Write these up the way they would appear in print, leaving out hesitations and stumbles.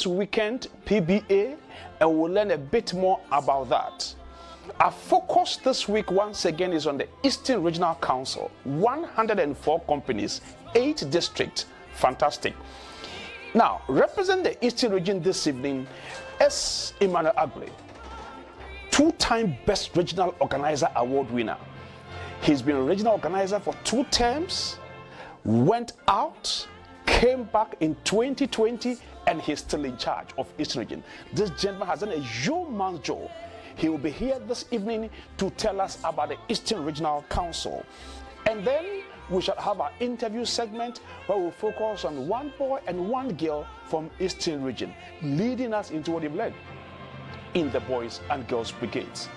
weekend, PBA, and we'll learn a bit more about that. Our focus this week once again is on the Eastern Regional Council. 104 companies, 8 districts. Fantastic. Now, represent the Eastern region this evening is Emmanuel Agbli, 2-time Best Regional Organizer Award winner. He's been a regional organizer for 2 terms, went out, came back in 2020, and he's still in charge of Eastern region. This gentleman has done a yeoman's job. He will be here this evening to tell us about the Eastern Regional Council. And then we shall have our interview segment where we'll focus on one boy and one girl from Eastern region, leading us into what they've learned in the Boys and Girls Brigades.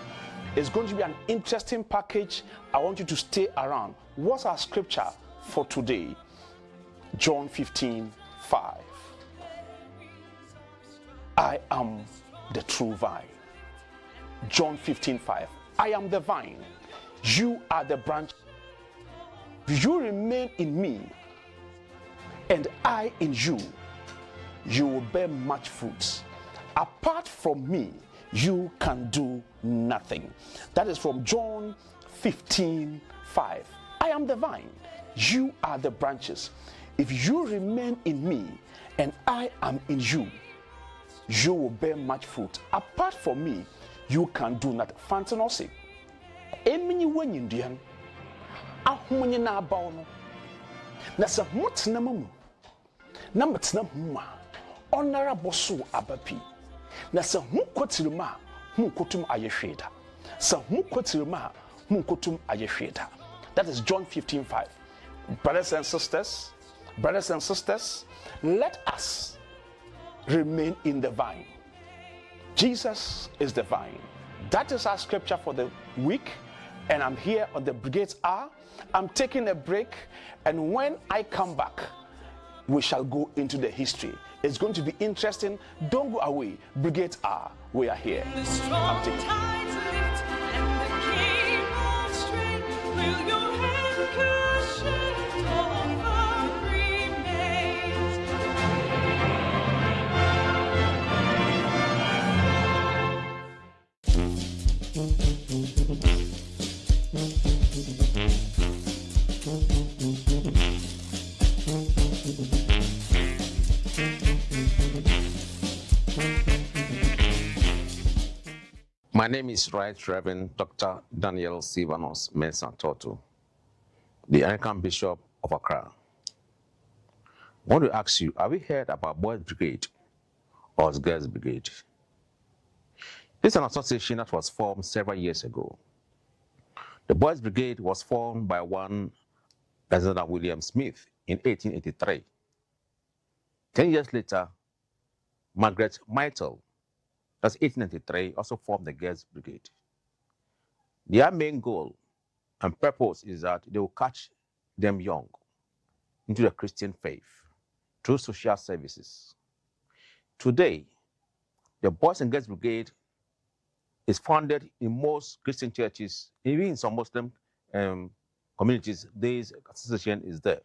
It's going to be an interesting package. I want you to stay around. What's our scripture for today? John 15:5. I am the true vine. John 15:5. I am the vine. You are the branch. If you remain in me and I in you, you will bear much fruit. Apart from me, you can do nothing. That is from John 15:5. I am the vine. You are the branches. If you remain in me and I am in you, you will bear much fruit. Apart from me, you can do nothing. Fantanosi. Emini wenyidian. Ahumanye na abaw no. Na se motena mamu. Na metena huma. Onara boso abapi. Na se hu kwatirima, hu kotum ayehweda. Se hu kwatirima, hu kotum ayehweda. That is John 15:5. Brothers and sisters, let us remain in the vine. Jesus is the vine. That is our scripture for the week. And I'm here on the Brigades Hour. I'm taking a break. And when I come back, we shall go into the history. It's going to be interesting. Don't go away. Brigades Hour. We are here. I'm taking My name is Right Reverend Dr. Daniel Silvanus Mensah Toto, the Anglican Bishop of Accra. I want to ask you, have you heard about Boys Brigade or Girls Brigade? This is an association that was formed several years ago. The Boys Brigade was formed by one Alexander William Smith in 1883. 10 years later, Margaret Myrtle, that's 1893, also formed the Girls Brigade. Their main goal and purpose is that they will catch them young into the Christian faith through social services. Today, the Boys and Girls Brigade is founded in most Christian churches, even in some Muslim communities. This association is there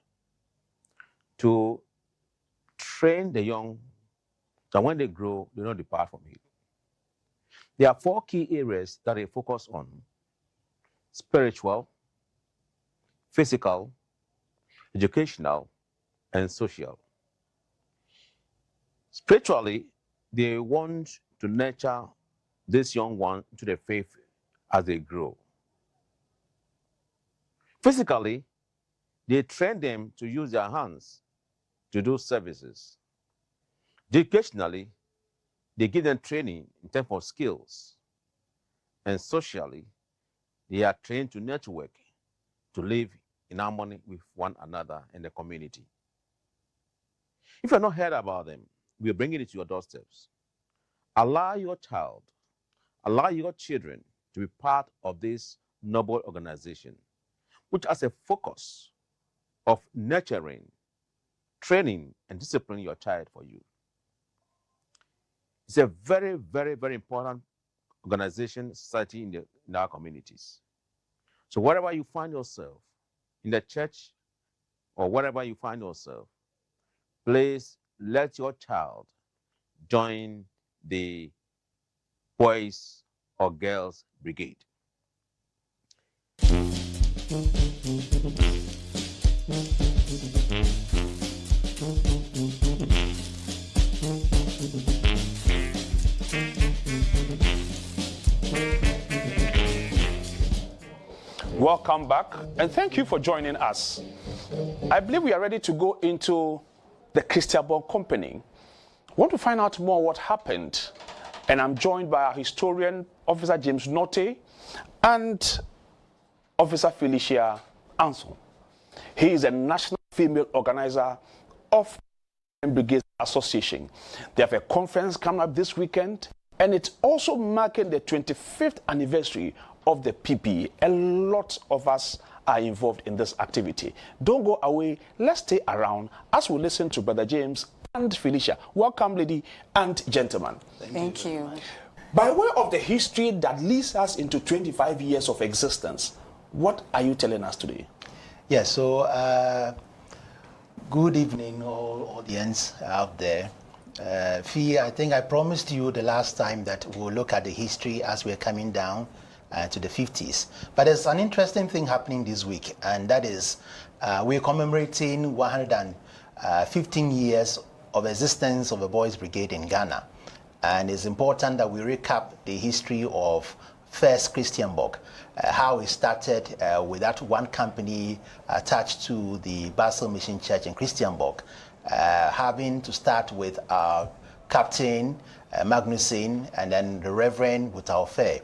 to train the young that when they grow, they don't depart from it. There are 4 key areas that they focus on: spiritual, physical, educational, and social. Spiritually, they want to nurture this young one to the faith as they grow. Physically, they train them to use their hands to do services. Educationally, they give them training in terms of skills. And socially, they are trained to network, to live in harmony with one another in the community. If you have not heard about them, we are bringing it to your doorsteps. Allow your child, allow your children to be part of this noble organization, which has a focus of nurturing, training, and disciplining your child for you. It's a very, very, very important organization, society in our communities. So wherever you find yourself, in the church or wherever you find yourself, please let your child join the Boys or Girls Brigade. Welcome back, and thank you for joining us. I believe we are ready to go into the Christiansborg company. I want to find out more what happened, and I'm joined by our historian, Officer James Notte, and Officer Felicia Anson. He is a national female organizer of Brigades Association. They have a conference coming up this weekend, and it's also marking the 25th anniversary of the PPA. A lot of us are involved in this activity. Don't go away. Let's stay around as we listen to Brother James and Felicia. Welcome, lady and gentlemen. Thank you. By way of the history that leads us into 25 years of existence, what are you telling us today? Yes, so good evening, all audience out there. Fee, I think I promised you the last time that we'll look at the history as we're coming down to the 50s. But there's an interesting thing happening this week, and that is we're commemorating 115 years of existence of the Boys Brigade in Ghana. And it's important that we recap the history of first Christiansborg, how it started with that one company attached to the Basel Mission Church in Christiansborg, having to start with our Captain Magnuson and then the Reverend Wutaufe.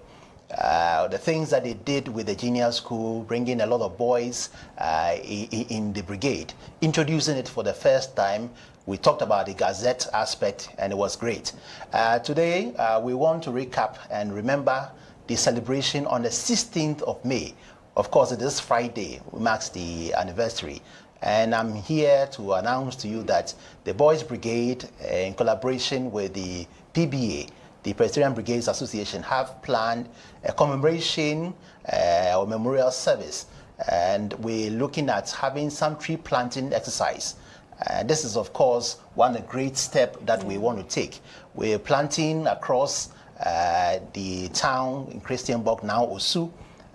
The things that they did with the junior school, bringing a lot of boys in the brigade, introducing it for the first time. We talked about the Gazette aspect, and it was great. Today, we want to recap and remember the celebration on the 16th of May. Of course, it is Friday, marks the anniversary. And I'm here to announce to you that the Boys Brigade, in collaboration with the PBA, the Presbyterian Brigades Association, have planned a commemoration or memorial service. And we're looking at having some tree planting exercise. This is, of course, one great step that we want to take. We're planting across the town in Christiansborg, now Osu.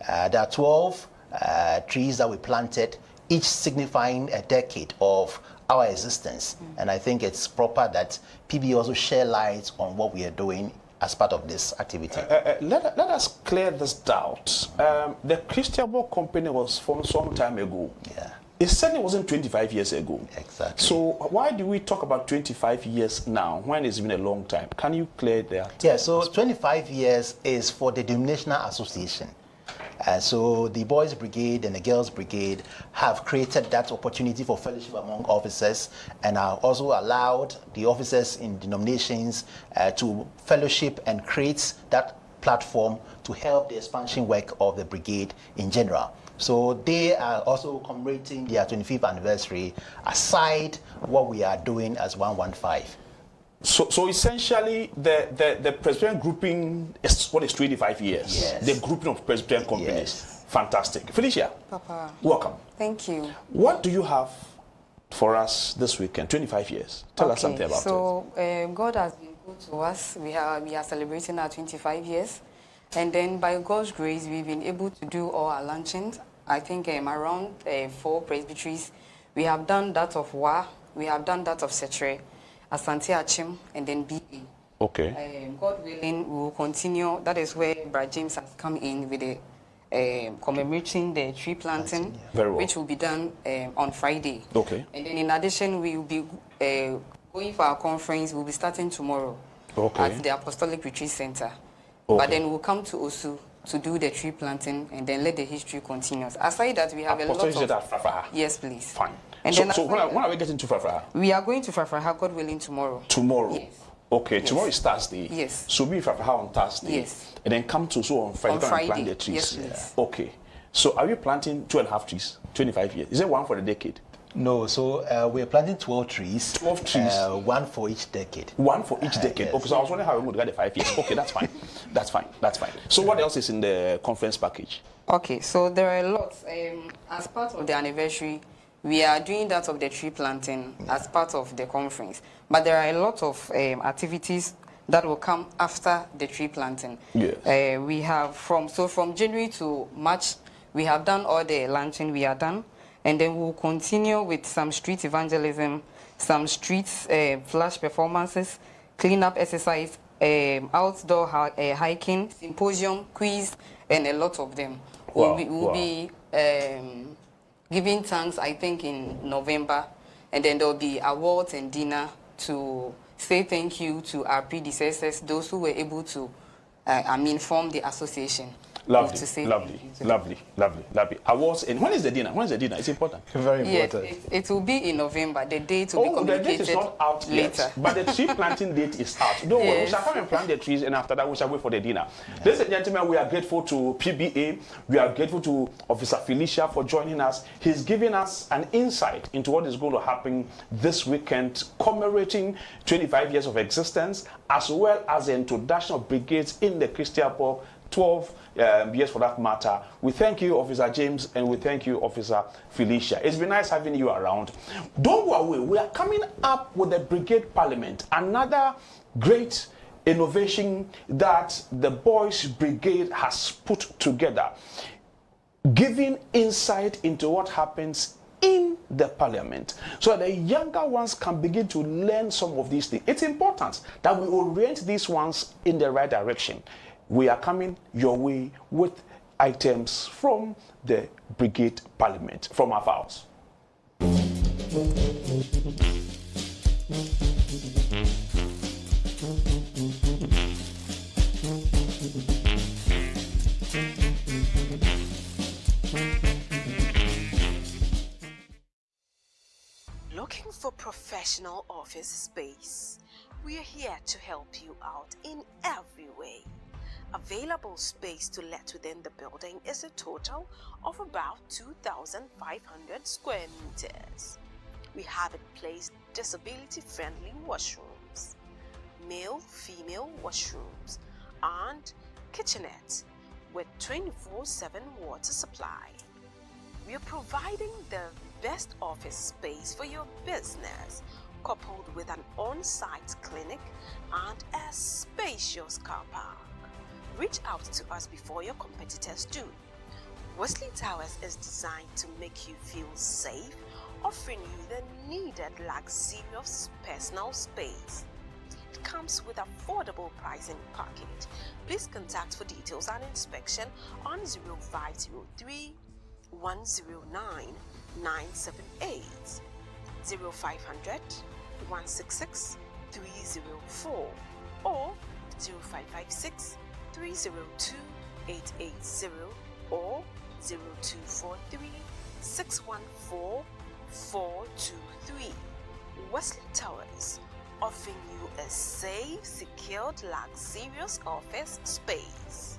There are 12 trees that we planted, each signifying a decade of our existence. And I think it's proper that PB also share light on what we are doing as part of this activity. Let us clear this doubt. The Christiansborg company was formed some time ago. Yeah. It certainly wasn't 25 years ago. Exactly. So why do we talk about 25 years now when it's been a long time? Can you clear that? Yeah, so 25 years is for the denominational association. So the Boys Brigade and the Girls Brigade have created that opportunity for fellowship among officers, and have also allowed the officers in denominations to fellowship and create that platform to help the expansion work of the brigade in general. So they are also commemorating their 25th anniversary aside what we are doing as 115. So essentially, the Presbyterian grouping is what is 25 years. Yes. The grouping of Presbyterian companies. Yes. Fantastic. Felicia, Papa. welcome. Thank you. What do you have for us this weekend? 25 years. Tell us something about it. So God has been good to us. We are celebrating our 25 years. And then by God's grace, we've been able to do all our launchings. I think around 4 presbyteries. We have done that of Wa, we have done that of Setre, Asante Achim, and then BA. Okay. God willing, we will continue. That is where Brother James has come in with the commemorating the tree planting, Very well. which will be done on Friday. Okay. And then in addition, we will be going for our conference. We'll be starting tomorrow at the Apostolic Retreat Center. Okay. But then we'll come to Osu to do the tree planting and then let the history continue. Aside that, we have a lot of... Yes, please. Fine. And so then when are we getting to Frafraha? We are going to Frafraha, God willing, tomorrow. Tomorrow? Yes. Okay, Yes. Tomorrow is Thursday. Yes. So be Frafraha on Thursday. Yes. And then come to on Friday, On Friday. plant the trees. Yes, please. Okay. So are you planting 2.5 trees, 25 years? Is it one for the decade? No, so we're planting 12 trees. 12 trees. One for each decade. One for each decade. Yes. Okay, so I was wondering how we would get the 5 years. Okay, that's fine. That's fine. That's fine. So what else is in the conference package? Okay, so there are lots. As part of the anniversary, we are doing that of the tree planting as part of the conference. But there are a lot of activities that will come after the tree planting. Yes. We have from January to March, we have done all the launching, we are done. And then we'll continue with some street evangelism, some street flash performances, cleanup exercise, outdoor hiking, symposium, quiz, and a lot of them. Wow. We'll be giving thanks, I think, in November. And then there'll be awards and dinner to say thank you to our predecessors, those who were able to, form the association. Lovely. Awards, and when is the dinner? It's important. Very important. Yes, it will be in November. The date will be communicated the date is not out later. Yet, but the tree planting date is out. Don't worry, we shall come and plant the trees, and after that we shall wait for the dinner. Ladies and gentlemen, we are grateful to PBA. We are grateful to Officer Felicia for joining us. He's giving us an insight into what is going to happen this weekend, commemorating 25 years of existence, as well as the introduction of brigades in the Christiansborg, 12 years for that matter. We thank you, Officer James, and we thank you, Officer Felicia. It's been nice having you around. Don't go away. We are coming up with the Brigade Parliament, another great innovation that the Boys Brigade has put together, giving insight into what happens in the Parliament, so that the younger ones can begin to learn some of these things. It's important that we orient these ones in the right direction. We are coming your way with items from the Brigade Parliament, from our files. Looking for professional office space? We are here to help you out in every way. Available space to let within the building is a total of about 2,500 square meters. We have in place disability-friendly washrooms, male-female washrooms, and kitchenettes with 24/7 water supply. We are providing the best office space for your business, coupled with an on-site clinic and a spacious car park. Reach out to us before your competitors do. Wesley Towers is designed to make you feel safe, offering you the needed luxurious personal space. It comes with affordable pricing package. Please contact for details and inspection on 0503 109 978, 0500 166 304, or 0556 302 880, or 0243 614 423. Wesley Towers, offering you a safe, secured, luxurious office space.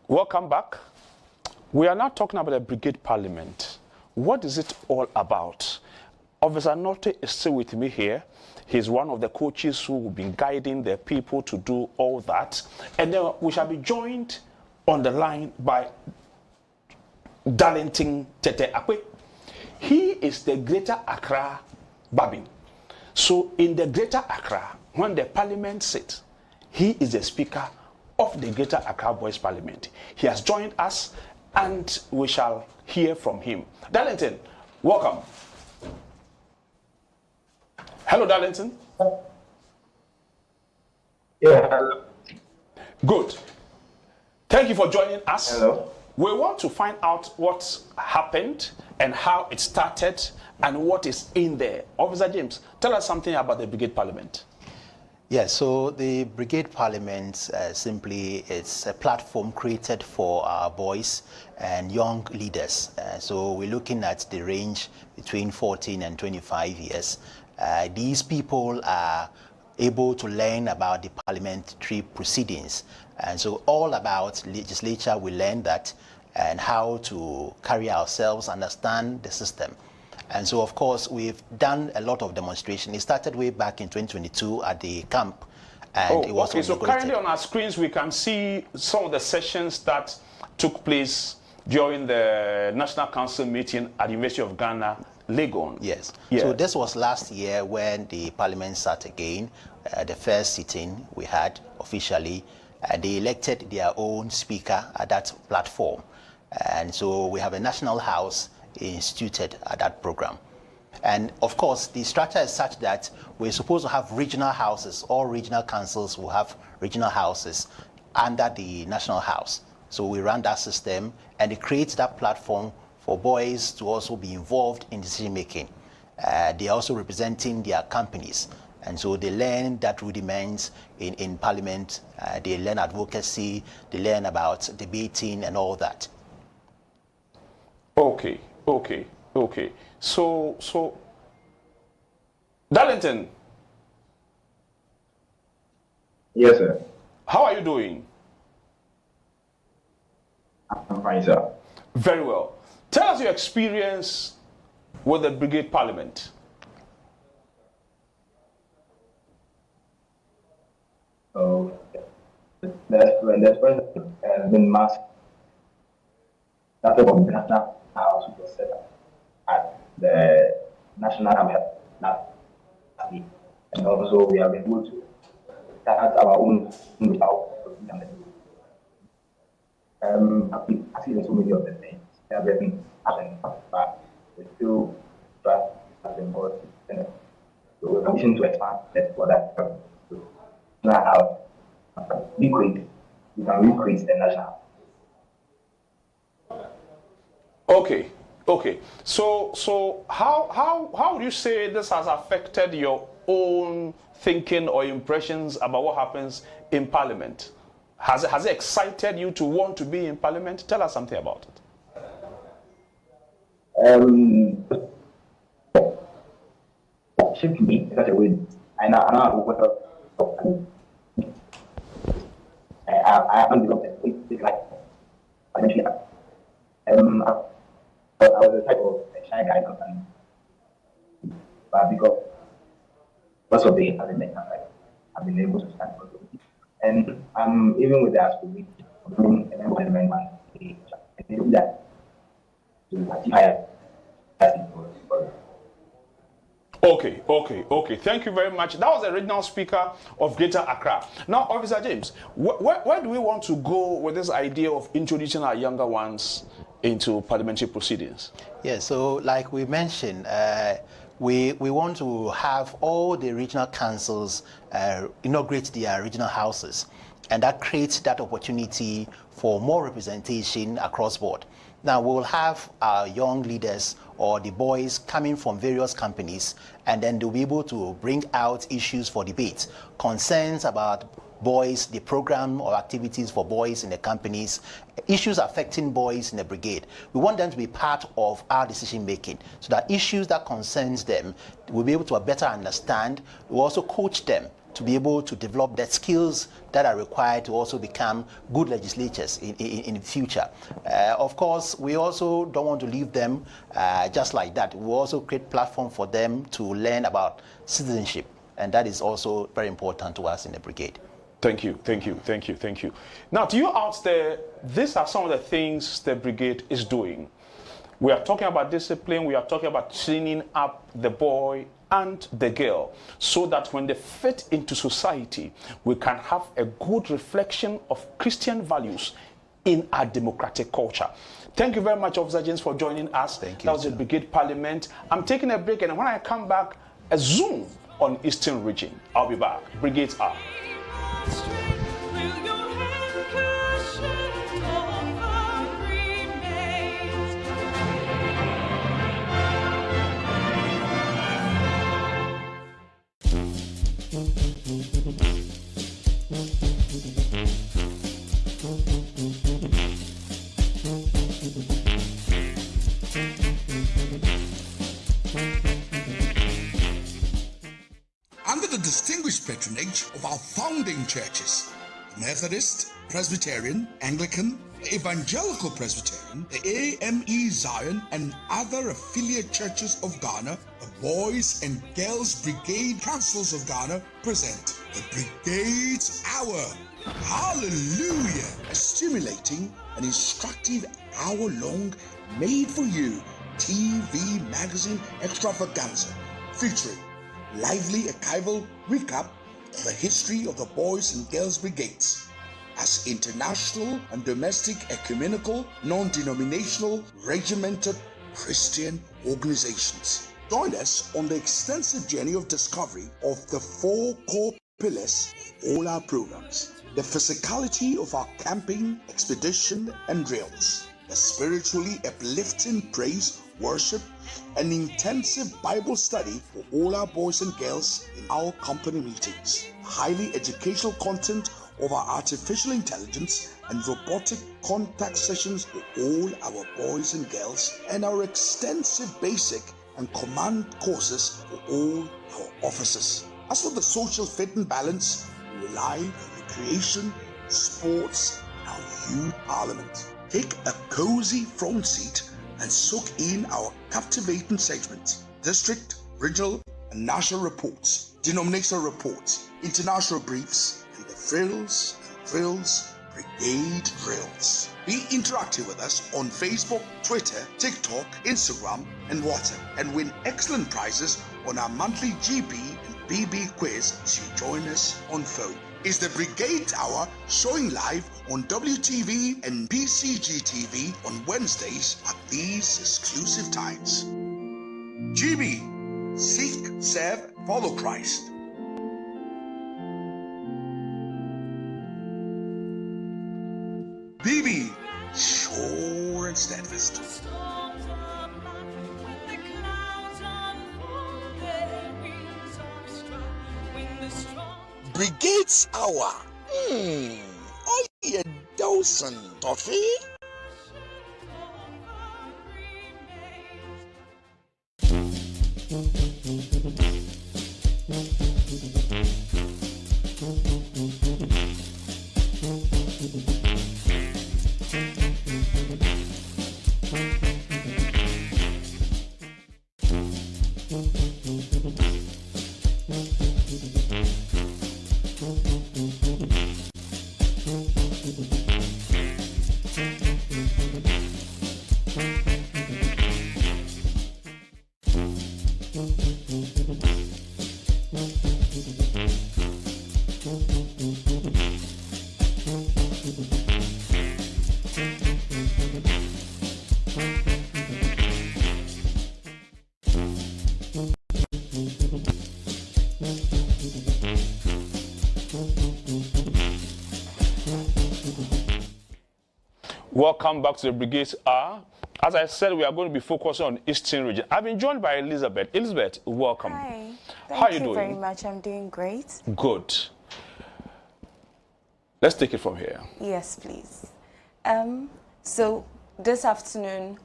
Welcome back. We are now talking about the Brigade Parliament. What is it all about? Officer Notte is still with me here. He's one of the coaches who will be guiding the people to do all that. And then we shall be joined on the line by Darlington Tete Akwe. He is the Greater Accra Babin. So in the Greater Accra, when the Parliament sits, he is the Speaker of the Greater Accra Boys Parliament. He has joined us and we shall hear from him. Darlington, welcome. Hello, Darlington. Yeah, hello. Good. Thank you for joining us. Hello. We want to find out what happened and how it started and what is in there. Officer James, tell us something about the Brigade Parliament. Yes, so the Brigade Parliament simply it's a platform created for our boys and young leaders. So we're looking at the range between 14 and 25 years. These people are able to learn about the parliamentary proceedings. And so all about legislature, we learn that, and how to carry ourselves, understand the system. And so, of course, we've done a lot of demonstration. It started way back in 2022 at the camp. And it was okay. So currently on our screens, we can see some of the sessions that took place during the National Council meeting at the University of Ghana, Legon. Yes. Yeah. So this was last year when the Parliament sat again, the first sitting we had officially. They elected their own speaker at that platform. And so we have a national house instituted at that program. And of course, the structure is such that we're supposed to have regional houses. All regional councils will have regional houses under the national house. So we run that system, and it creates that platform for boys to also be involved in decision making. They're also representing their companies. And so they learn that rudiments in parliament. They learn advocacy. They learn about debating and all that. Okay. So, Darlington. Yes, sir. How are you doing? I'm fine, sir. Very well. Tell us your experience with the Brigade Parliament. So, the president has been mass. That's the national house was set up at the national assembly, and also we have been able to start our own without. I've been asking so many of the things that have been happening, but we still try as a board. So we're commissioned to expand that for that purpose. So now we can recreate the national. Okay. So how would you say this has affected your own thinking or impressions about what happens in Parliament? Has it excited you to want to be in Parliament? Tell us something about it. Shaped me in such a way. I know what I haven't developed it like I mentioned. I was a type of shy guy, but because of the element, I've been able to stand for it. And even with the aspiration of being a member of the man, I do that to achieve higher. Okay. Thank you very much. That was the original speaker of Greater Accra. Now, Officer James, where do we want to go with this idea of introducing our younger ones into parliamentary proceedings? Yeah, so like we mentioned, we want to have all the regional councils inaugurate their regional houses, and that creates that opportunity for more representation across board. Now we'll have our young leaders or the boys coming from various companies, and then they'll be able to bring out issues for debate, concerns about boys, the program or activities for boys in the companies, issues affecting boys in the brigade. We want them to be part of our decision making, so that issues that concerns them, we'll be able to better understand. We'll also coach them to be able to develop the skills that are required to also become good legislators in the future. Of course, we also don't want to leave them just like that. We also create platform for them to learn about citizenship, and that is also very important to us in the brigade. Thank you. Now, to you out there, these are some of the things the brigade is doing. We are talking about discipline. We are talking about training up the boy and the girl, so that when they fit into society, we can have a good reflection of Christian values in our democratic culture. Thank you very much, Officer James, for joining us. Thank you. That was the Brigade Parliament. I'm taking a break, and when I come back, a zoom on Eastern Region. I'll be back. Brigades Hour. Under the distinguished patronage of our founding churches, the Methodist, Presbyterian, Anglican, Evangelical Presbyterian, the AME Zion, and other affiliate churches of Ghana, the Boys and Girls Brigade Councils of Ghana present the Brigades Hour. Hallelujah! A stimulating and instructive hour-long, made-for-you TV magazine extravaganza featuring lively archival recap of the history of the Boys and Girls Brigades as international and domestic ecumenical, non-denominational, regimented Christian organizations. Join us on the extensive journey of discovery of the 4 core pillars of all our programs: the physicality of our camping, expedition, and drills, the spiritually uplifting praise, worship, and intensive Bible study for all our boys and girls in our company meetings, highly educational content of our artificial intelligence and robotic contact sessions for all our boys and girls, and our extensive basic and command courses for all our officers. As for the social fit and balance, we rely on recreation, sports, and our youth parliament. Take a cozy front seat and soak in our captivating segments: district, regional, and national reports, denominational reports, international briefs, and the frills and thrills Brigade Drills. Be interactive with us on Facebook, Twitter, TikTok, Instagram, and WhatsApp, and win excellent prizes on our monthly GB and BB quiz as you join us on phone. Is the Brigade Hour showing live on WTV and PCG TV on Wednesdays at these exclusive times. GB, seek, serve, follow Christ. BB, sure and steadfast. Brigades Hour. Only a dozen, Toffee. Welcome back to the Brigades Hour. As I said, we are going to be focusing on Eastern region. I've been joined by Elizabeth. Elizabeth, welcome. Hi. How are you Thank you doing? very much. I'm doing great. Good. Let's take it from here. Yes, please. So this afternoon,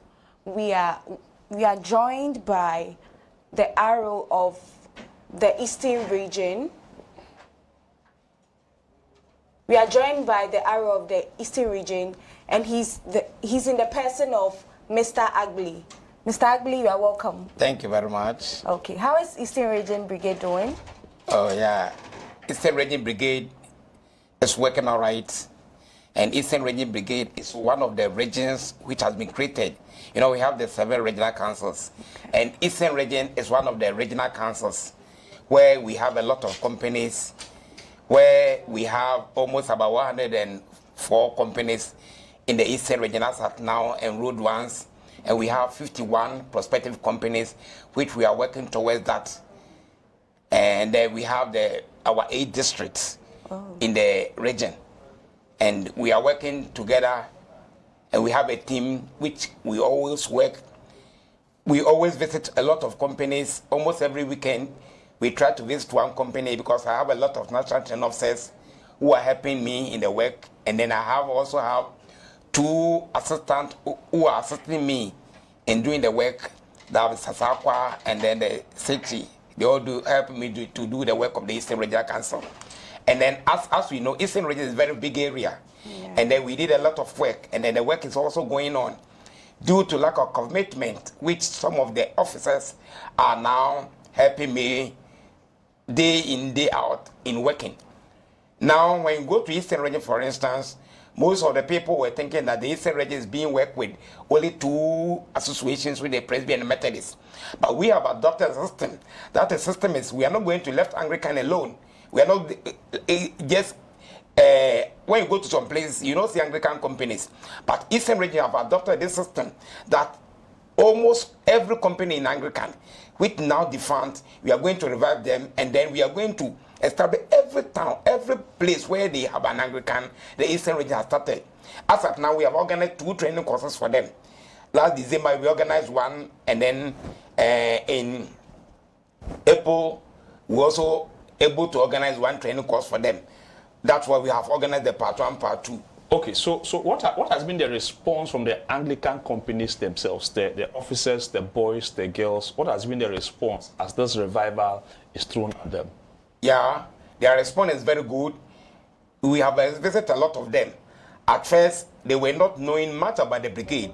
we are joined by the arrow of the Eastern region. We are joined by the arrow of the Eastern region, and he's in the person of Mr. Agbili. Mr. Agbili, you are welcome. Thank you very much. Okay, how is Eastern Region Brigade doing? Oh yeah, Eastern Region Brigade is working all right, and Eastern Region Brigade is one of the regions which has been created. You know, we have the 7 regional councils, and Eastern Region is one of the regional councils where we have a lot of companies, where we have almost about 104 companies in the Eastern Region as at now, enrolled ones, and we have 51 prospective companies which we are working towards that. And we have our 8 districts in the region, and we are working together, and we have a team which we always work. We always visit a lot of companies. Almost every weekend we try to visit one company, because I have a lot of national training officers who are helping me in the work, and then I also have 2 assistants who are assisting me in doing the work. That is Sasakwa and then the Sechi They all do help me to do the work of the Eastern Regional Council. And then as we know, Eastern Region is a very big area. Yeah. And then we did a lot of work, and then the work is also going on. Due to lack of commitment, which some of the officers are now helping me day in, day out in working. Now, when you go to Eastern Region, for instance, most of the people were thinking that the Eastern Region is being worked with only 2 associations with the Presbyterian and Methodist. But we have adopted a system. That the system is, we are not going to left Anglican alone. We are not just, when you go to some places, you don't see Anglican companies. But Eastern Region have adopted this system that almost every company in Anglican, which now defunct, we are going to revive them, and then we are going to establish every town, every place where they have an Anglican, the Eastern Region has started. As of now, we have organized 2 training courses for them. Last December, we organized one, and then in April, we also able to organize 1 training course for them. That's why we have organized the part 1, part 2. Okay, so what has been the response from the Anglican companies themselves, the officers, the boys, the girls? What has been the response as this revival is thrown at them? Yeah, their response is very good. We have visited a lot of them. At first, they were not knowing much about the brigade.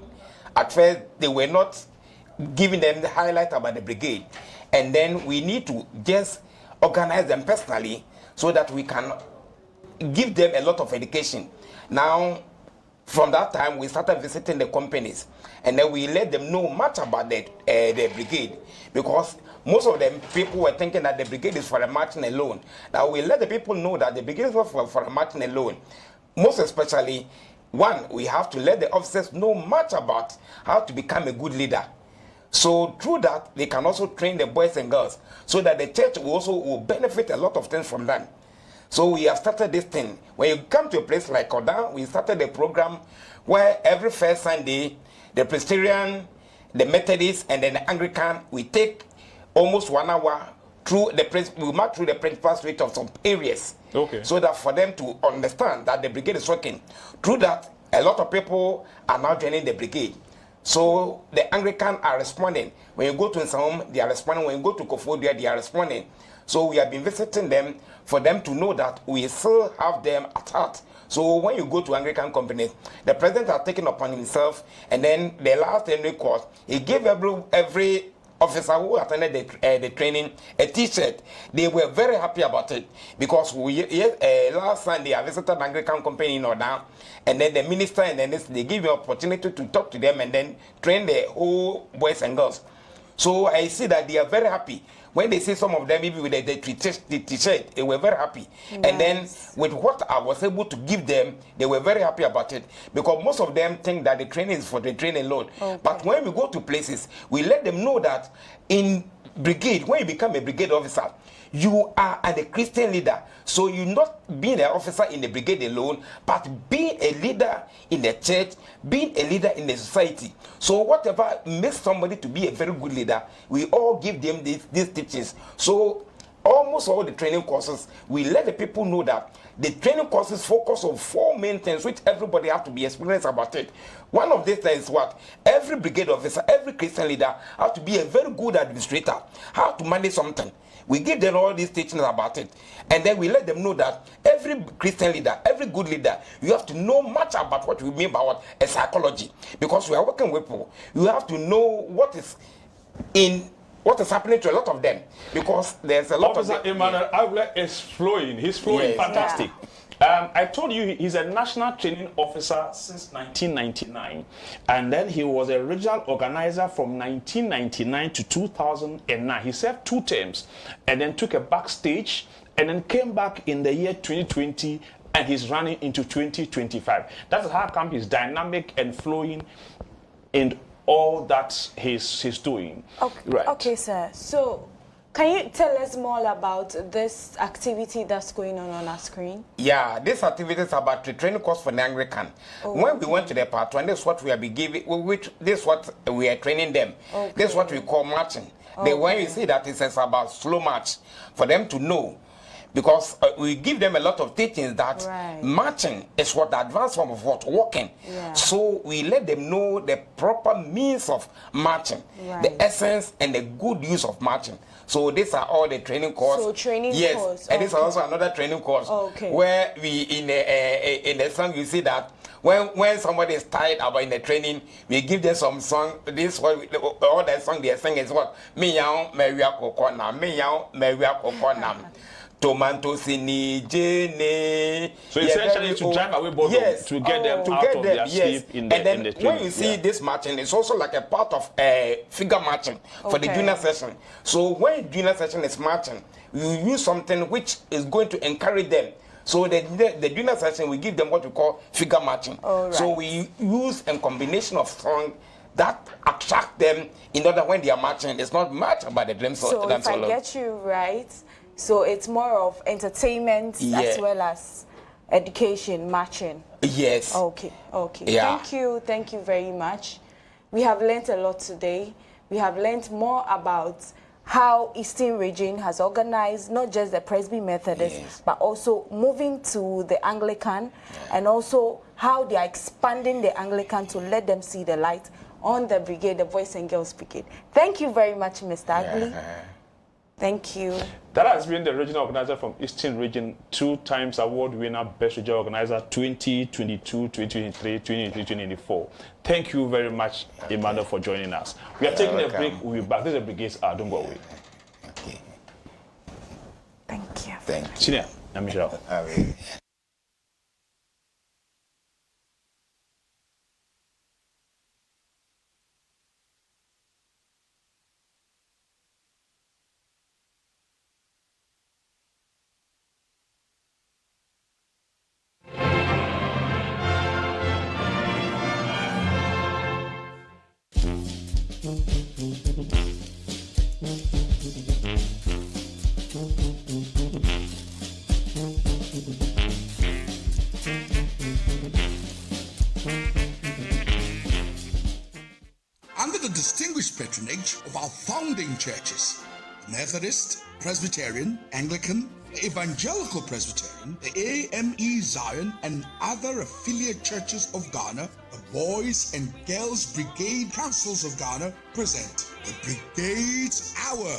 At first, they were not giving them the highlight about the brigade. And then we need to just organize them personally so that we can give them a lot of education. Now, from that time, we started visiting the companies, and then we let them know much about the brigade, because most of them people were thinking that the brigade is for a marching alone. Now we let the people know that the brigade is not for a marching alone. Most especially, one, we have to let the officers know much about how to become a good leader. So through that, they can also train the boys and girls, so that the church will benefit a lot of things from them. So we have started this thing. When you come to a place like Oda, we started a program where every first Sunday, the Presbyterian, the Methodist, and then the Anglican, we take almost 1 hour through we march through the principal street of some areas. Okay. So that for them to understand that the brigade is working. Through that, a lot of people are now joining the brigade. So the Anglican are responding. When you go to Nsaum, they are responding. When you go to Kofodia, they are responding. So we have been visiting them for them to know that we still have them at heart. So when you go to Anglican companies, the president has taken upon himself, and then the last training course, he gave every officer who attended the training a t-shirt. They were very happy about it, because last Sunday I visited Anglican company in Oda, and then the minister and then they give you opportunity to talk to them and then train the whole boys and girls. So I see that they are very happy. When they see some of them, even with the t-shirt, they were very happy. Nice. And then with what I was able to give them, they were very happy about it. Because most of them think that the training is for the training alone. Okay. But when we go to places, we let them know that in brigade, when you become a brigade officer, you are a Christian leader. So you're not being an officer in the brigade alone, but being a leader in the church, being a leader in the society. So whatever makes somebody to be a very good leader, we all give them these teachings. So almost all the training courses, we let the people know that the training courses focus on 4 main things, which everybody have to be experienced about it. One of these things is what? Every brigade officer, every Christian leader have to be a very good administrator, how to manage something. We give them all these teachings about it. And then we let them know that every Christian leader, every good leader, you have to know much about what we mean by what? A psychology. Because we are working with people. You have to know what is happening to a lot of them. Because there's a lot Officer of them. Emmanuel Agule is flowing. He's flowing. Yes. Fantastic. Yeah. I told you he's a national training officer since 1999, and then he was a regional organizer from 1999 to 2009. He served 2 terms and then took a backstage and then came back in the year 2020, and he's running into 2025. That's how come he's dynamic and flowing in all that he's doing. Okay, right. Okay, sir. So can you tell us more about this activity that's going on our screen? Yeah, this activity is about the training course for the Anglican. Okay. When we went to the part 1, this is what we have been giving, this is what we are training them. Okay. This is what we call marching. Okay. When you see that, it's about slow march, for them to know. because we give them a lot of teachings that marching is what the advanced form of what walking. So we let them know the proper means of marching, the essence and the good use of marching. So these are all the training courses. So training course. And this is also another training course where we in the song you see that when somebody is tired about in the training, we give them some song. This what all the song they are saying is what meow meria kokona meow meria kokona. Tomatoes in Jene. So essentially to drive away boredom, to get them out of their sleep in the training. When you see yeah. this marching, it's also like a part of figure marching for the junior session. So when junior session is marching, you use something which is going to encourage them. So the junior session, we give them what we call figure marching. So we use a combination of song that attract them in order when they are marching. It's not much about the drum solo. So if I get you right, so it's more of entertainment as well as education, marching. Yes. Okay. Yeah. Thank you very much. We have learned a lot today. We have learned more about how Eastern Region has organized not just the Presby Methodist, but also moving to the Anglican, and also how they are expanding the Anglican to let them see the light on the Brigade, the Boys and Girls Brigade. Thank you very much, Mr. Agley. Thank you. That has been the regional organizer from Eastern Region, 2 times award winner, Best Regional Organizer 2022, 2023, 2024. Thank you very much, Emmanuel, for joining us. We are taking a break. We'll be back. This is the Brigades Hour. Don't go away. Thank you. Thank you. Senior, I'm Michelle. Under the distinguished patronage of our founding churches, the Methodist, Presbyterian, Anglican, the Evangelical Presbyterian, the AME Zion, and other affiliate churches of Ghana, the Boys and Girls Brigade Councils of Ghana present the Brigades Hour.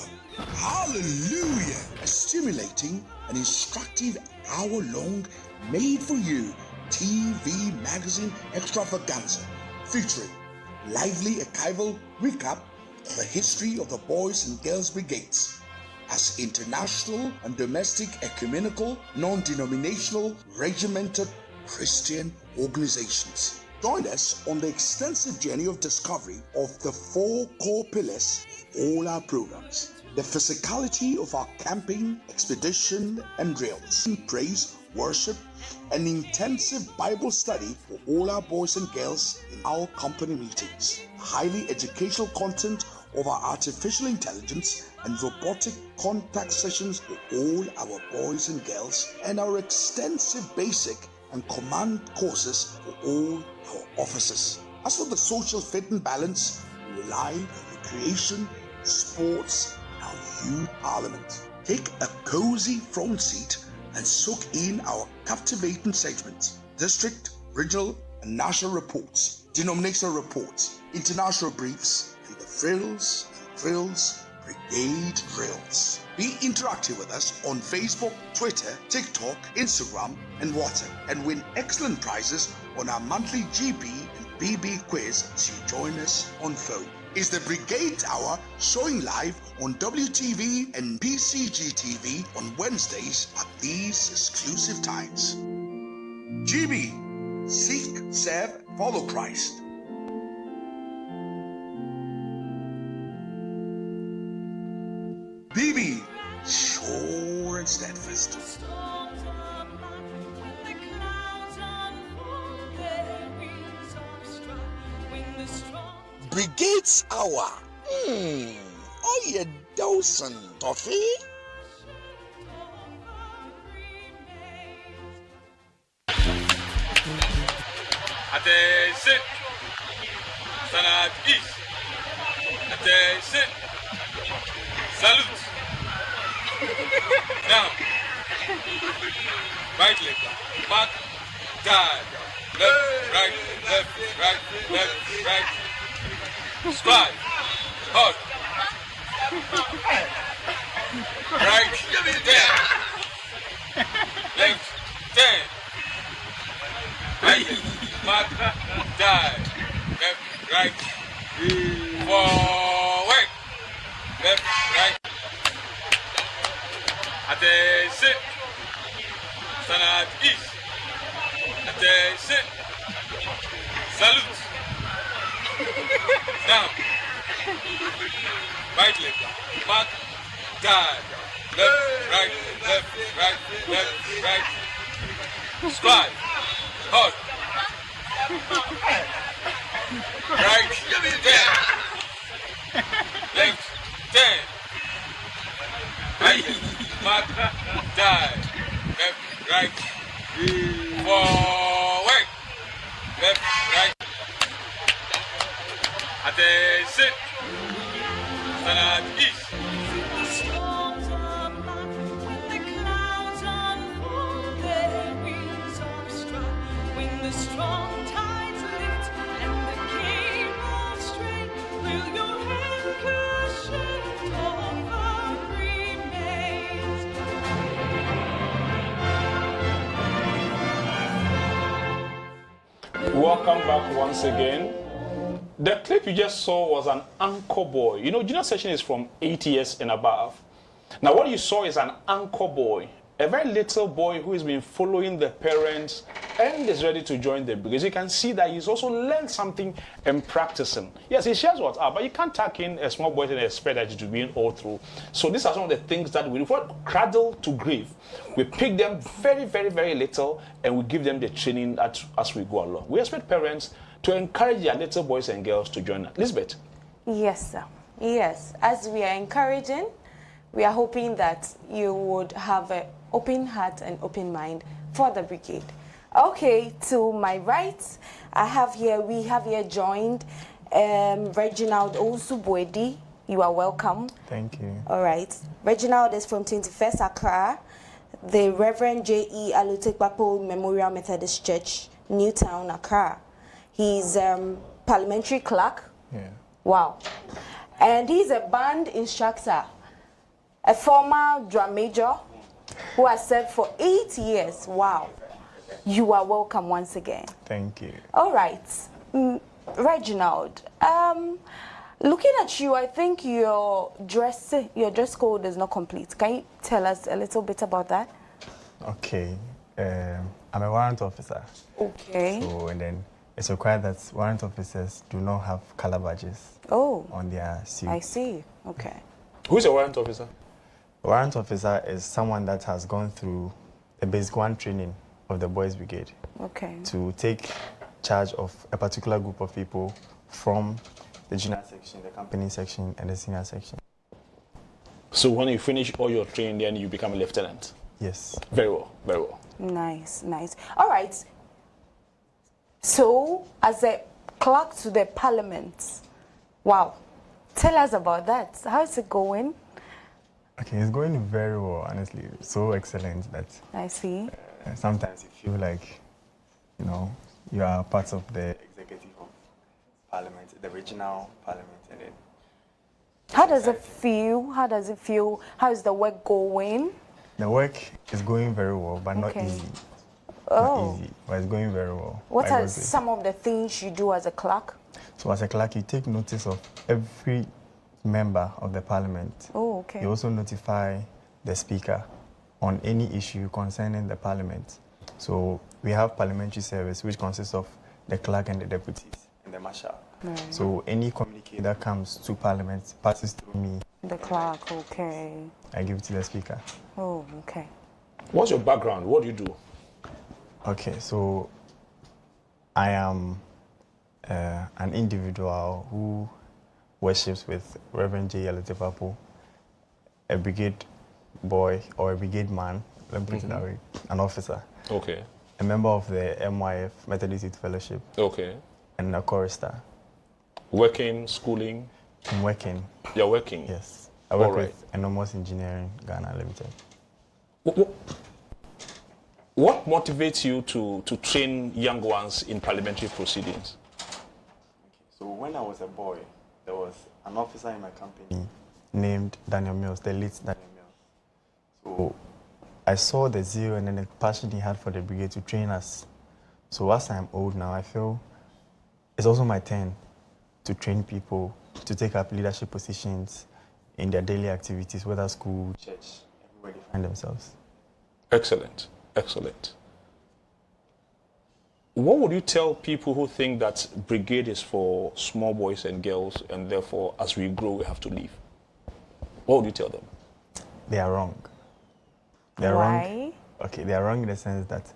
Hallelujah! A stimulating and instructive hour-long, made-for-you TV magazine extravaganza featuring lively archival recap of the history of the Boys and Girls Brigades as international and domestic ecumenical, non-denominational, regimented Christian organizations. Join us on the extensive journey of discovery of the 4 core pillars of all our programs. The physicality of our camping, expedition, and drills. Praise, worship, and intensive Bible study for all our boys and girls in our company meetings. Highly educational content of our artificial intelligence and robotic contact sessions for all our boys and girls, and our extensive basic and command courses for all our officers. As for the social fit and balance, we rely on recreation, sports, and our youth parliament. Take a cozy front seat and soak in our captivating segments: district, regional, and national reports, denominational reports, international briefs, and the frills and thrills Brigade Drills. Be interactive with us on Facebook, Twitter, TikTok, Instagram, and WhatsApp, and win excellent prizes on our monthly GB and BB quiz as you join us on phone. Is the Brigade Hour showing live on WTV and PCGTV on Wednesdays at these exclusive times. GB, seek, serve, follow Christ. BB, sure and steadfast. Brigades Hour. Oh, you dozen, Toffee. Attention. Stand at ease. Attention. Salute. Now, dive. Left, right, left, right, left, right. Stride. Hold. Right, there. Left, 10. Right, mark, dive. Left, right. Forward. Left, right. Attention. Stand at east. Attention. Salute. Down. Right leg. Mark. Dive. Left, right, left, right, left, right. Stride. Hold. Right, there. Left, 10. Right, mark, dive. Left, right. Forward. Left, right. Attention. Stand at east. The strong tides lift and the cables strain. Will your anchor shift over remains? Welcome back once again. The clip you just saw was an anchor boy. You know, junior section is from 8 years and above. Now, what you saw is an anchor boy, a very little boy who has been following the parents and is ready to join the brigade. You can see that he's also learned something and practicing. Yes, he shares what's up, but you can't tuck in a small boy and expect that it to be in all through. So these are some of the things that we do. From cradle to grave, we pick them very, very, very little and we give them the training as we go along. We expect parents to encourage their little boys and girls to join us. Elizabeth? Yes, sir. Yes. As we are encouraging, we are hoping that you would have an open heart and open mind for the brigade. Okay, to my right, we have here joined Reginald Osubwedi. You are welcome. Thank you. All right. Reginald is from 21st Accra, the Reverend J.E. Alutekpapo Memorial Methodist Church, Newtown, Accra. He's parliamentary clerk. Yeah. Wow. And he's a band instructor, a former drum major who has served for 8 years. Wow. You are welcome once again. Thank you. All right. Reginald, looking at you, I think your dress code is not complete. Can you tell us a little bit about that? Okay. I'm a warrant officer. Okay. So, and then it's required that warrant officers do not have color badges on their suit. I see. Okay. Who's a warrant officer? A warrant officer is someone that has gone through the basic one training of the Boys Brigade. Okay. To take charge of a particular group of people from the junior section, the company section, and the senior section. So when you finish all your training, then you become a lieutenant? Yes. Very well, very well. Nice, nice. All right. So, as a clerk to the parliament, wow. Tell us about that. How is it going? Okay, it's going very well, honestly. So excellent that I see. Sometimes you feel like, you know, you are part of the executive of parliament, the regional parliament, and then. How does it feel? How does it feel? How is the work going? The work is going very well, but not easy. Not easy, but it's going very well. What are some of the things you do as a clerk? So as a clerk, you take notice of every member of the parliament. Oh, okay. You also notify the speaker on any issue concerning the parliament. So we have parliamentary service, which consists of the clerk and the deputies and the marshal. Right. So any communique that comes to parliament passes through me. The clerk, okay. I give it to the speaker. Oh, okay. What's your background? What do you do? Okay, so I am an individual who worships with Reverend J. Alutekpapo, a brigade boy or a brigade man, let me put it that way, an officer. Okay. A member of the MYF, Methodist Youth Fellowship. Okay. And a chorister. Working, schooling? I'm working. You're working? Yes. I work with Enormous Engineering, Ghana Limited. What motivates you to train young ones in parliamentary proceedings? So when I was a boy, there was an officer in my company named Daniel Mills, the late Daniel Mills. So I saw the zeal and then the passion he had for the brigade to train us. So as I'm old now, I feel it's also my turn to train people to take up leadership positions in their daily activities, whether school, church, everywhere they find themselves. Excellent, excellent. What would you tell people who think that brigade is for small boys and girls and therefore as we grow we have to leave? What would you tell them? They are wrong. They are wrong. Okay, they are wrong in the sense that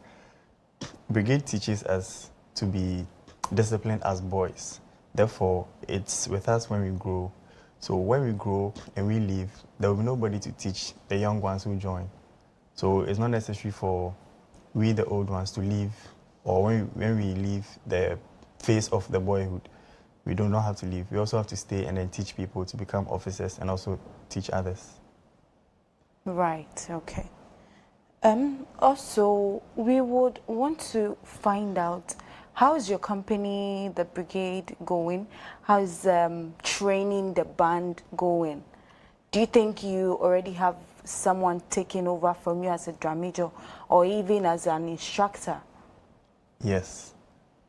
brigade teaches us to be disciplined as boys. Therefore, it's with us when we grow. So when we grow and we leave, there will be nobody to teach the young ones who join. So it's not necessary for we, the old ones, to leave, or when we leave the phase of the boyhood, we do not have to leave. We also have to stay and then teach people to become officers and also teach others. Right, okay. Also, we would want to find out, how is your company, the brigade, going? How is training the band going? Do you think you already have someone taking over from you as a drum major or even as an instructor? Yes,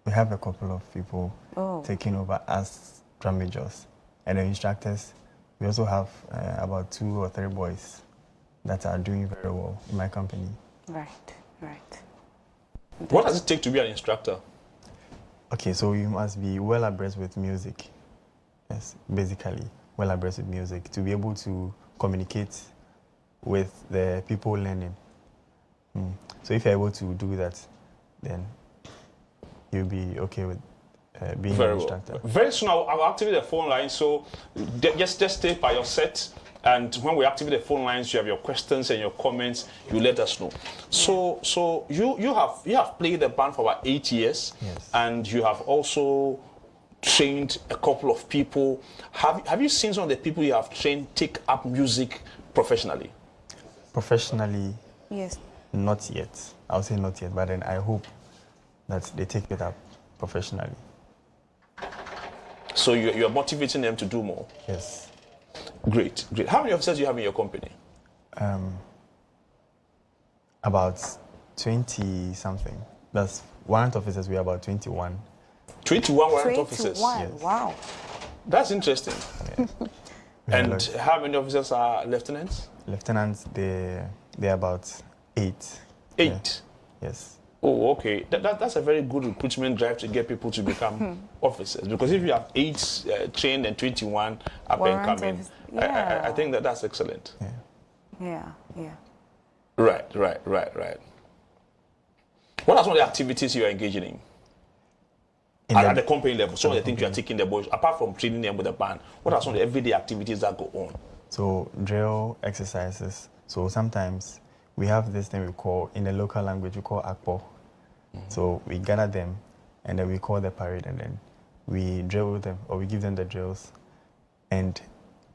we have a couple of people taking over as drum majors. And the instructors, we also have about 2 or 3 boys that are doing very well in my company. Right, right. What does it take to be an instructor? Okay, so you must be well abreast with music. Yes, basically, well abreast with music to be able to communicate with the people learning. So if you're able to do that, then you'll be okay with being an instructor. Well. Very soon I'll activate the phone line, so just stay by your set, and when we activate the phone lines, you have your questions and your comments, you let us know. So you have played the band for about 8 years, yes, and you have also trained a couple of people. Have you seen some of the people you have trained take up music professionally? Professionally, yes, not yet. I'll say not yet, but then I hope that they take it up professionally. So you're motivating them to do more? Yes. Great, great. How many officers do you have in your company? About 20 something. That's warrant officers, we are about 21. 21 warrant officers? Yes. Wow. That's interesting. Yeah. And how many officers are lieutenants? Lieutenants, they're about 8. 8? Yeah. Yes. Oh, okay. That's a very good recruitment drive to get people to become officers. Because if you have 8 trained and 21 up and coming, I think that's excellent. Yeah, yeah. Right. What are some of the activities you are engaging in? At the company level, some of the things you are taking the boys, apart from training them with the band, what are some of the everyday activities that go on? So drill exercises. So sometimes we have this thing we call, in the local language, we call akpo. So we gather them and then we call the parade and then we drill with them, or we give them the drills. And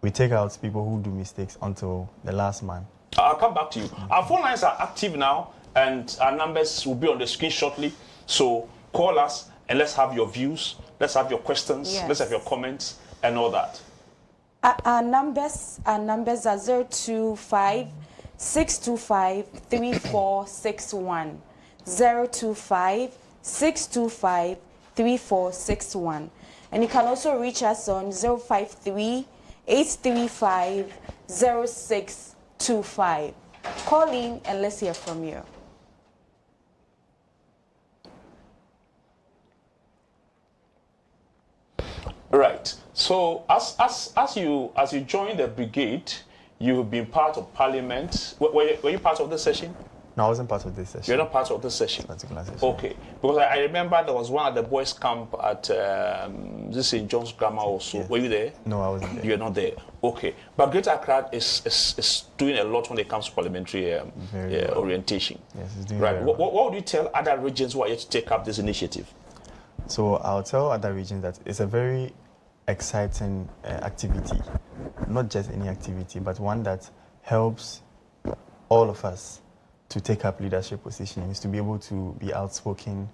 we take out people who do mistakes until the last man. I'll come back to you. Our phone lines are active now and our numbers will be on the screen shortly. So call us and let's have your views, let's have your questions, let's have your comments and all that. Our numbers are 025 625 3461. 025 625 3461. And you can also reach us on 053 835 0625. Call in and let's hear from you. Right. So as you join the brigade, you have been part of Parliament. Were you part of this session? No, I wasn't part of this session. You're not part of this session? Particular session. Okay. Because I remember there was one at the boys' camp at this St. John's Grammar also. Yes. Were you there? No, I wasn't there. You're not there. Okay. But Greater Accra is doing a lot when it comes to parliamentary orientation. Yes, it's doing right. very What would you tell other regions who are yet to take up this initiative? So I'll tell other regions that it's a very exciting activity. Not just any activity, but one that helps all of us to take up leadership positions, to be able to be outspoken,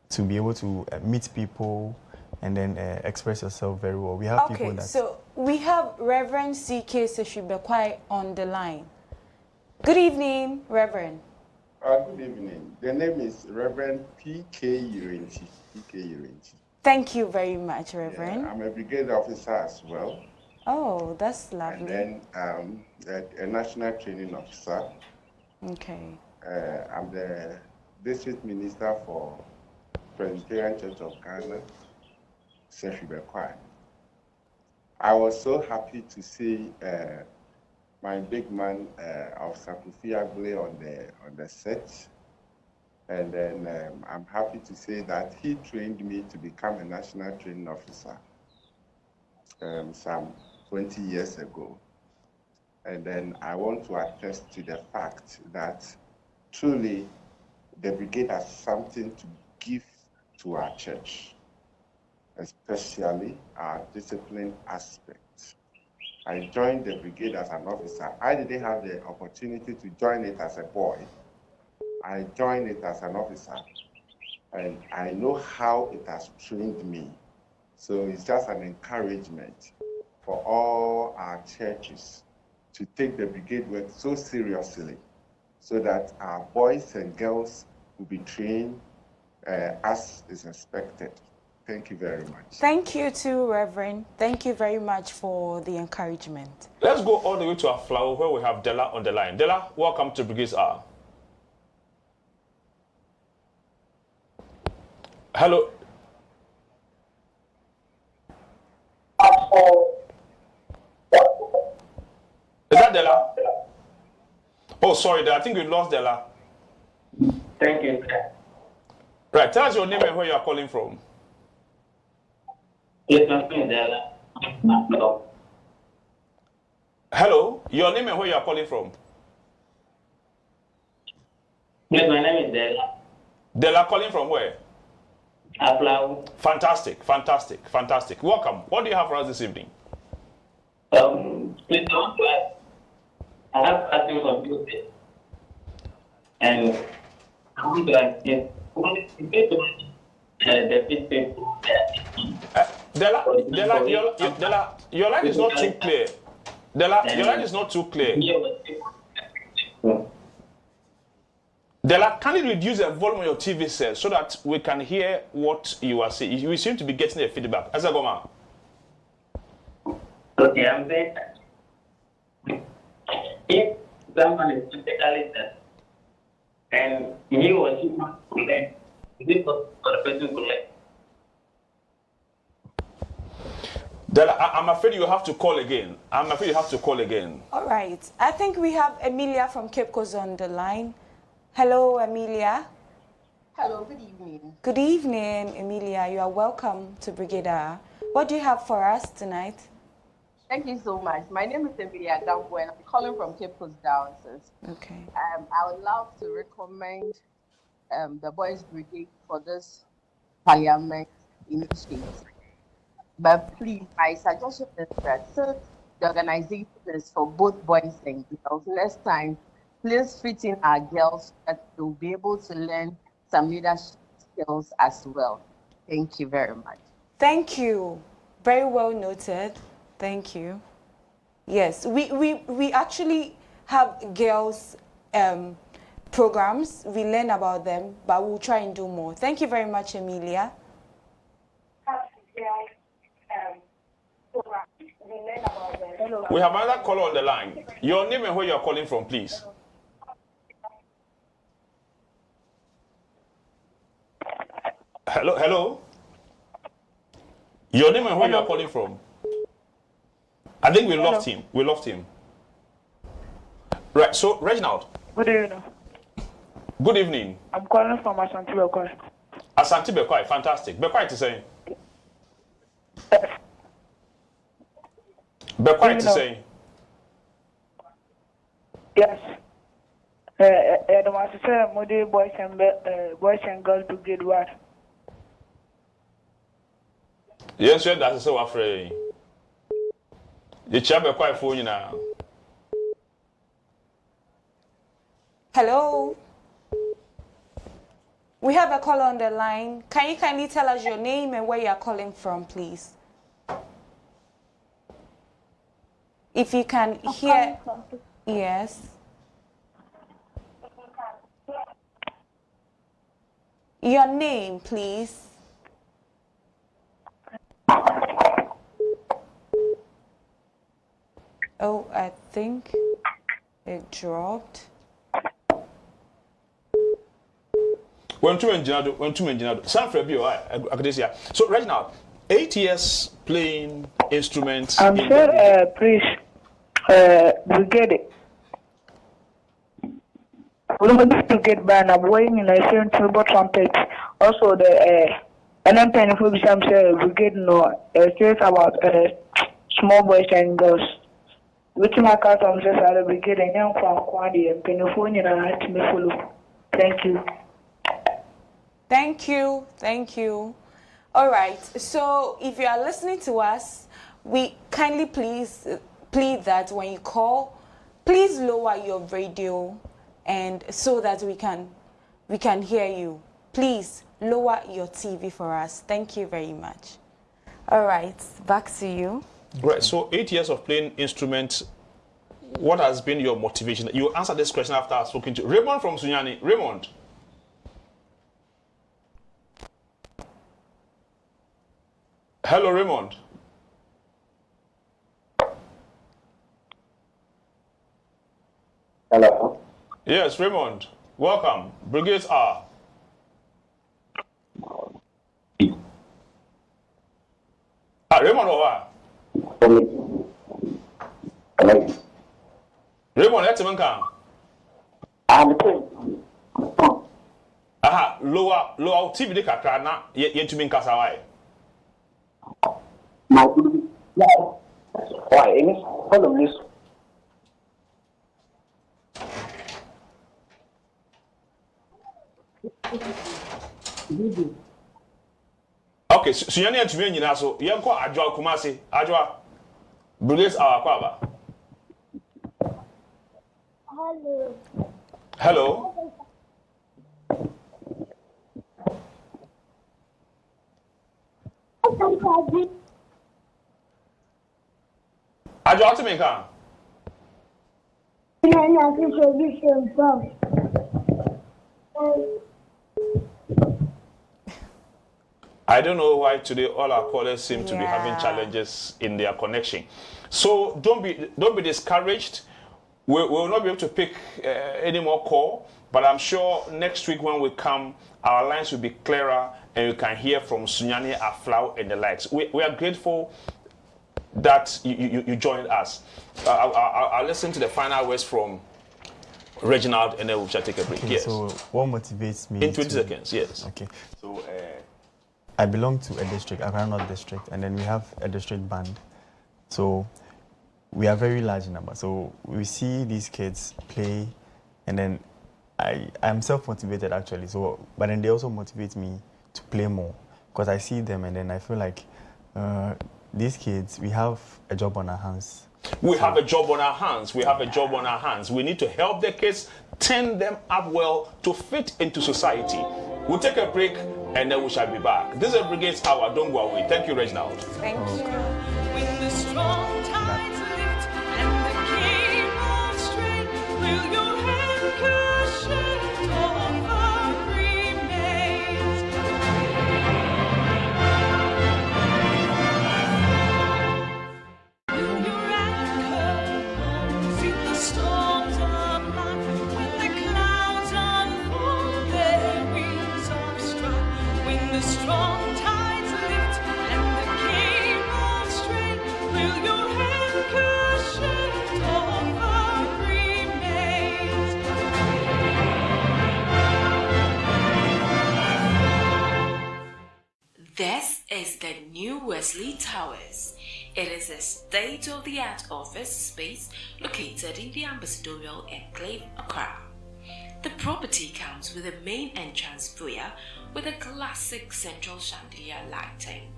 to be able to meet people and then express yourself very well. We have people that... So we have Reverend C.K. Seshibekwai on the line. Good evening, Reverend. Good evening. The name is Reverend P.K. Urinchi. P.K. Urinchi. Thank you very much, Reverend. Yeah, I'm a brigade officer as well. Oh, that's lovely. And then a national training officer. Okay. I'm the district minister for Presbyterian Church of Ghana, Seshibekwai. I was so happy to see my big man of Sakufi Agle on the set. And then I'm happy to say that he trained me to become a national training officer some 20 years ago. And then I want to attest to the fact that truly the brigade has something to give to our church, especially our discipline aspect. I joined the brigade as an officer. I didn't have the opportunity to join it as a boy. I joined it as an officer, and I know how it has trained me. So it's just an encouragement for all our churches to take the brigade work so seriously, so that our boys and girls will be trained as is expected. Thank you very much. Thank you too, Reverend. Thank you very much for the encouragement. Let's go all the way to our flower where we have Della on the line. Della, welcome to Brigades Hour. Hello. Is that Della? Oh, sorry, I think we lost Della. Thank you. Right, tell us your name and where you are calling from. Yes, my name is Della. Hello, your name and where you are calling from. Yes, my name is Della. Della calling from where? Aflau. Fantastic, fantastic, fantastic. Welcome. What do you have for us this evening? Please don't ask. I have questions on music. And I want to ask you, Della, your line is not too clear. Della, your line is not too clear. Della, can you reduce the volume of your TV set so that we can hear what you are saying? We seem to be getting a feedback. Azagoma. Okay, I'm saying if someone is physically dead and he or she wants to learn, is it possible for the person to learn? Della, I'm afraid you have to call again. I'm afraid you have to call again. All right. I think we have Emilia from Cape Coast on the line. Hello, Emilia. Hello, good evening. Good evening, Emilia. You are welcome to Brigade Hour. What do you have for us tonight? Thank you so much. My name is Emilia Dambo and I'm calling from Cape Coast Downstairs. Okay. I would love to recommend the Boys Brigade for this parliament initiative. But please, my suggestion is that since the organization is for both boys and girls, next time, please fit in our girls so that they'll be able to learn some leadership skills as well. Thank you very much. Thank you. Very well noted. Thank you. Yes, we actually have girls programs. We learn about them, but we'll try and do more. Thank you very much, Emilia. We have another caller on the line. Your name and where you are calling from, please. Hello. Your name and where you are calling from. I think we lost him. We lost him. Right. So, Reginald. Good evening. Good evening. I'm calling from Asante Bekwai. Asante Bekwai, fantastic. Bekwai to say. Bekwai to say. Yes. The master said, Modi boys and girls brigade one. Yes, sir, that's so afraid. The chair Bekwai for you now. Hello? We have a caller on the line. Can you kindly tell us your name and where you are calling from, please? If you can hear... Yes. Your name, please. Oh, I think it dropped. So right now, 8 years playing instruments. I'm sure, please, Brigade. Brigade band. I'm waiting in a certain turbo trumpet. Also, the NMPN for some Brigade no states about small boys and girls. Which my car comes as a Brigade and young from Kwadi and Penophonia and to me follow. Thank you. Thank you. Thank you. All right. So if you are listening to us, we kindly plead that when you call, please lower your radio, and so that we can hear you. Please lower your TV for us. Thank you very much. All right. Back to you. Right. So 8 years of playing instruments. What has been your motivation? You answer this question after I've spoken to Raymond from Sunyani. Raymond. Hello, Raymond. Hello. Yes, Raymond. Welcome. Brigades Hour. Raymond, what? Hello. Raymond, let's come. Aha, lower TV de kakra na yentumi nkasa why? Why? Any follow this. Okay, so you need to be nyina so yenko adwa kumase adwa Brigades Hour kwaba. Hello. Adwa to me kan. I don't know why today all our callers seem to be having challenges in their connection. So don't be discouraged. We will not be able to pick any more call, but I'm sure next week when we come, our lines will be clearer and you can hear from Sunyani, Aflau, and the likes. We are grateful that you joined us. I'll listen to the final words from Reginald and then we shall take a break. Okay, yes. So what motivates me? In 20 seconds, yes. Okay. So I belong to a district, Accra North district, and then we have a district band. So we are very large in number. So we see these kids play, and then I'm self-motivated actually. So, but then they also motivate me to play more because I see them, and then I feel like these kids, we have a job on our hands. We have a job on our hands. We have a job on our hands. We need to help the kids, turn them up well to fit into society. We'll take a break and then we shall be back. This is Brigades Hour. Don't go away. Thank you, Reginald. Thank you. When the strong tides lift and the king of strength, will your handkerchief over remains? Will your anchor see the storms of life when the clouds unfold their wings of strife? When the strong tides lift and the king of strength, will your handkerchief over remains? This is the new Wesley Towers. It is a state-of-the-art office space located in the Ambassadorial Enclave, Accra. The property comes with a main entrance foyer with a classic central chandelier lighting.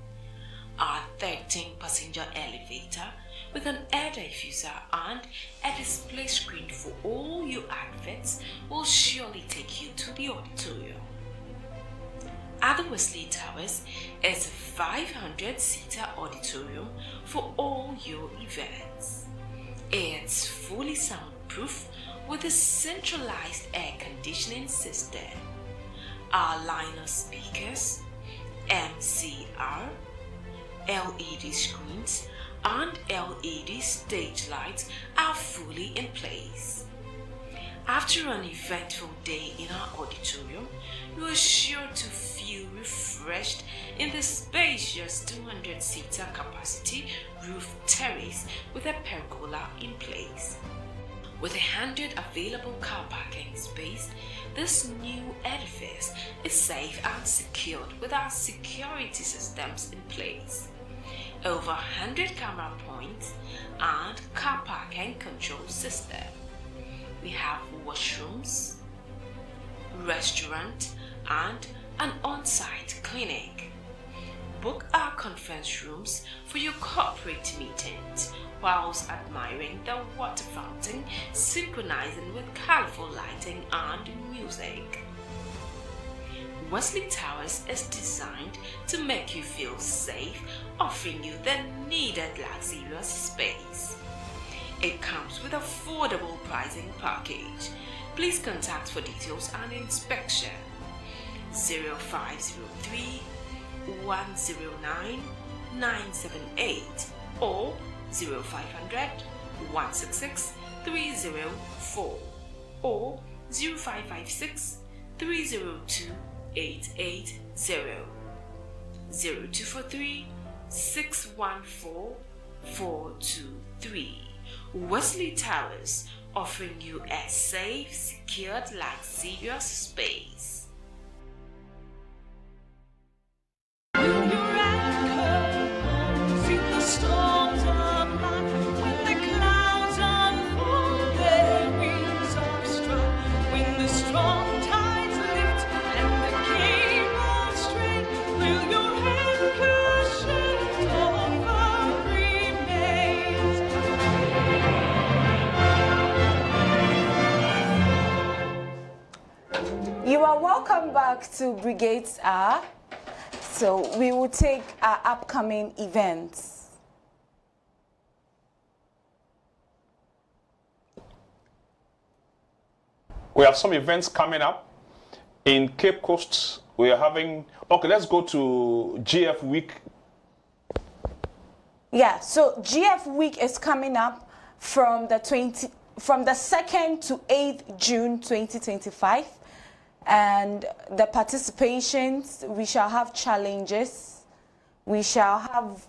Our 13-passenger elevator with an air diffuser and a display screen for all your adverts will surely take you to the auditorium. At the Wesley Towers is a 500-seater auditorium for all your events. It's fully soundproof with a centralized air conditioning system. Our line of speakers, MCR, LED screens, and LED stage lights are fully in place. After an eventful day in our auditorium, you are sure to feel refreshed in the spacious 200-seater capacity roof terrace with a pergola in place. With 100 available car parking space, this new edifice is safe and secured with our security systems in place. Over 100 camera points and car parking control system. We have washrooms, restaurant, and an on-site clinic. Book our conference rooms for your corporate meetings whilst admiring the water fountain synchronizing with colorful lighting and music. Wesley Towers is designed to make you feel safe, offering you the needed luxurious space. It comes with affordable pricing package. Please contact for details and inspection. 0503 109 978 or 0500 166 304 or 0556 302 880 0243 614 423. Wesley Towers, offering you a safe, secured, luxurious space. You are welcome back to Brigades Hour. So we will take our upcoming events. We have some events coming up. In Cape Coast, we are having, okay, let's go to GF Week. Yeah, so GF Week is coming up from the 2nd to 8th June 2025. And the participations, we shall have challenges. We shall have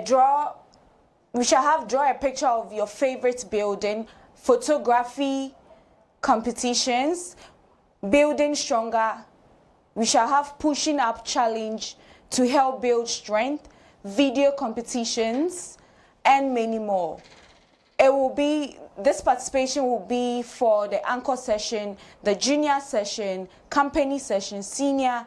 draw a picture of your favorite building, photography competitions, building stronger. We shall have pushing up challenge to help build strength, video competitions, and many more. This participation will be for the anchor session, the junior session, company session, senior,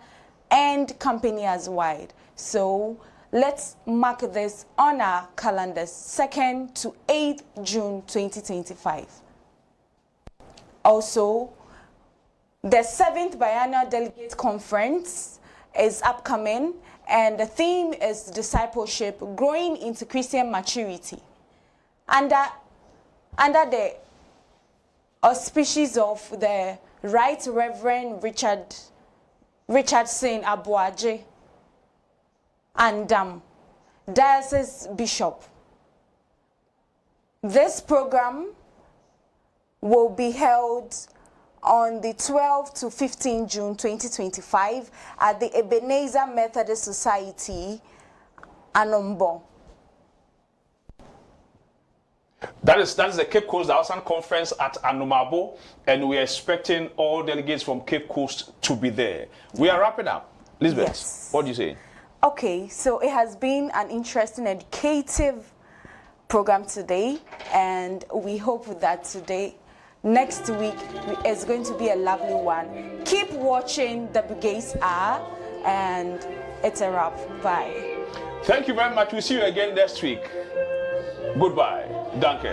and company as wide. So let's mark this on our calendars, 2nd to 8th June 2025. Also, the 7th Biennial Delegate Conference is upcoming, and the theme is discipleship, growing into Christian maturity. Under the auspices of the Right Reverend Richardson Abuaje and Diocese Bishop. This program will be held on the 12th to 15th June 2025 at the Ebenezer Methodist Society, Anombo. That is the Cape Coast Diocesan Conference at Anumabo, and we are expecting all delegates from Cape Coast to be there. We are wrapping up. Elizabeth, yes. What do you say? Okay, so it has been an interesting, educative program today, and we hope that next week is going to be a lovely one. Keep watching the Brigades Hour, and it's a wrap. Bye. Thank you very much. We'll see you again next week. Goodbye. Danke.